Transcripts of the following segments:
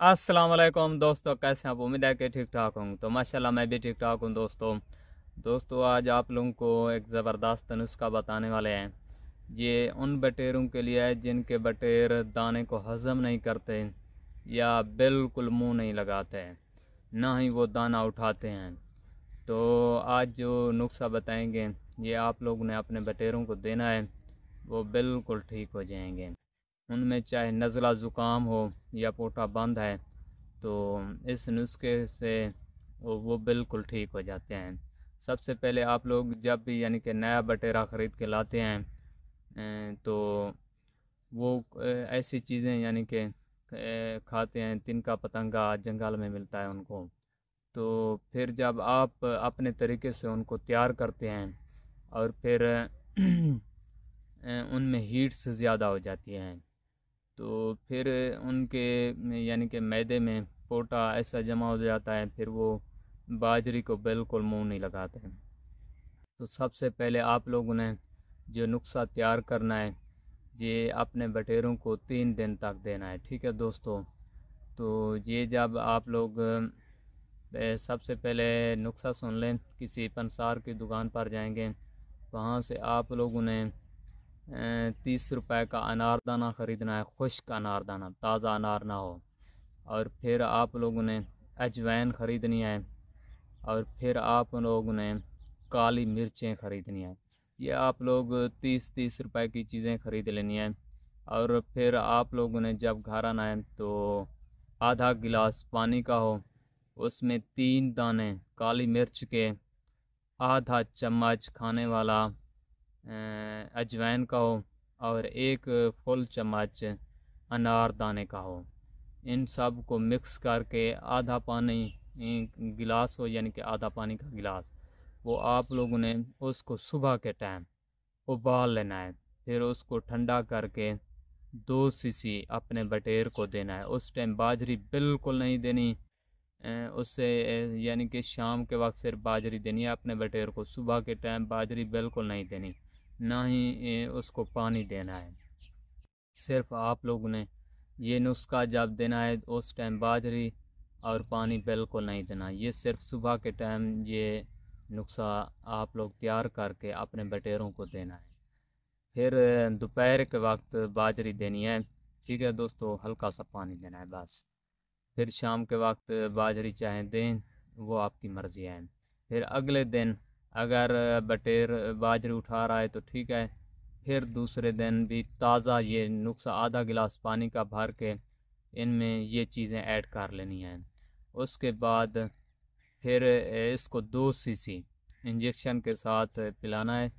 अस्सलाम वालेकुम दोस्तों, कैसे हैं आप? उम्मीद है कि ठीक ठाक हूँ। तो माशाल्लाह मैं भी ठीक ठाक हूँ दोस्तों आज आप लोगों को एक ज़बरदस्त नुस्खा बताने वाले हैं। ये उन बटेरों के लिए है जिनके बटेर दाने को हज़म नहीं करते या बिल्कुल मुंह नहीं लगाते हैं, ना ही वो दाना उठाते हैं। तो आज जो नुस्खा बताएंगे ये आप लोगों ने अपने बटेरों को देना है, वो बिल्कुल ठीक हो जाएंगे। उनमें चाहे नज़ला ज़ुकाम हो या पोटा बंद है, तो इस नुस्खे से वो बिल्कुल ठीक हो जाते हैं। सबसे पहले आप लोग जब भी यानी कि नया बटेरा ख़रीद के लाते हैं, तो वो ऐसी चीज़ें यानी कि खाते हैं। तिनका पतंगा जंगल में मिलता है उनको। तो फिर जब आप अपने तरीके से उनको तैयार करते हैं और फिर उनमें हीट्स ज़्यादा हो जाती हैं, तो फिर उनके यानी कि मैदे में पोटा ऐसा जमा हो जाता है, फिर वो बाजरी को बिल्कुल मुंह नहीं लगाते हैं। तो सबसे पहले आप लोगों ने जो नुस्खा तैयार करना है, ये अपने बटेरों को 3 दिन तक देना है। ठीक है दोस्तों। तो ये जब आप लोग सबसे पहले नुस्खा सुन लें, किसी पंसार की दुकान पर जाएंगे, वहाँ से आप लोगों ने 30 रुपए का अनारदाना ख़रीदना है। खुश्क अनारदाना, ताज़ा अनार ना हो। और फिर आप लोगों ने अजवाइन ख़रीदनी है। और फिर आप लोगों ने काली मिर्चें ख़रीदनी है। ये आप लोग 30-30 रुपए की चीज़ें ख़रीद लेनी है। और फिर आप लोगों ने जब घर आना है, तो आधा गिलास पानी का हो, उसमें 3 दाने काली मिर्च के, आधा चम्मच खाने वाला अजवाइन का हो, और एक फुल चम्मच अनारदाने का हो। इन सब को मिक्स करके आधा पानी गिलास हो, यानी कि आधा पानी का गिलास, वो आप लोगों ने उसको सुबह के टाइम उबाल लेना है। फिर उसको ठंडा करके 2 सीसी अपने बटेर को देना है। उस टाइम बाजरी बिल्कुल नहीं देनी। उससे यानी कि शाम के वक्त सिर्फ बाजरी देनी है अपने बटेर को। सुबह के टाइम बाजरी बिल्कुल नहीं देनी, ना ही उसको पानी देना है। सिर्फ आप लोगों ने ये नुस्खा जब देना है, उस टाइम बाजरी और पानी बिल्कुल नहीं देना। ये सिर्फ सुबह के टाइम ये नुस्खा आप लोग तैयार करके अपने बटेरों को देना है। फिर दोपहर के वक्त बाजरी देनी है। ठीक है दोस्तों, हल्का सा पानी देना है बस। फिर शाम के वक्त बाजरी चाहे दें, वो आपकी मर्ज़ी है। फिर अगले दिन अगर बटेर बाजरी उठा रहा है तो ठीक है। फिर दूसरे दिन भी ताज़ा ये नुस्खा आधा गिलास पानी का भर के इनमें ये चीज़ें ऐड कर लेनी हैं। उसके बाद फिर इसको 2 सीसी इंजेक्शन के साथ पिलाना है।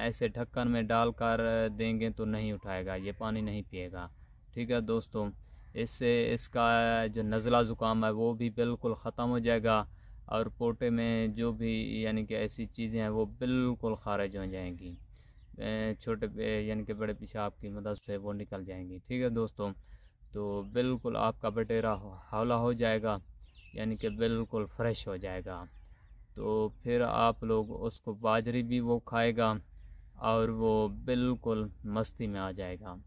ऐसे ढक्कन में डालकर देंगे तो नहीं उठाएगा, ये पानी नहीं पिएगा। ठीक है दोस्तों। इससे इसका जो नज़ला ज़ुकाम है वो भी बिल्कुल ख़त्म हो जाएगा, और पोटे में जो भी यानी कि ऐसी चीज़ें हैं वो बिल्कुल ख़ारिज हो जाएंगी। छोटे यानी कि बड़े पेशाब की मदद से वो निकल जाएंगी। ठीक है दोस्तों। तो बिल्कुल आपका बटेरा हौला हो जाएगा, यानी कि बिल्कुल फ्रेश हो जाएगा। तो फिर आप लोग उसको बाजरी भी वो खाएगा और वो बिल्कुल मस्ती में आ जाएगा।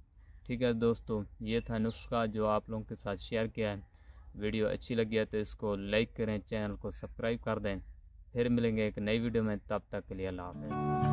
ठीक है दोस्तों, ये था नुस्खा जो आप लोगों के साथ शेयर किया है। वीडियो अच्छी लगी है तो इसको लाइक करें, चैनल को सब्सक्राइब कर दें। फिर मिलेंगे एक नई वीडियो में, तब तक के लिए अल्लाह हाफ़िज़।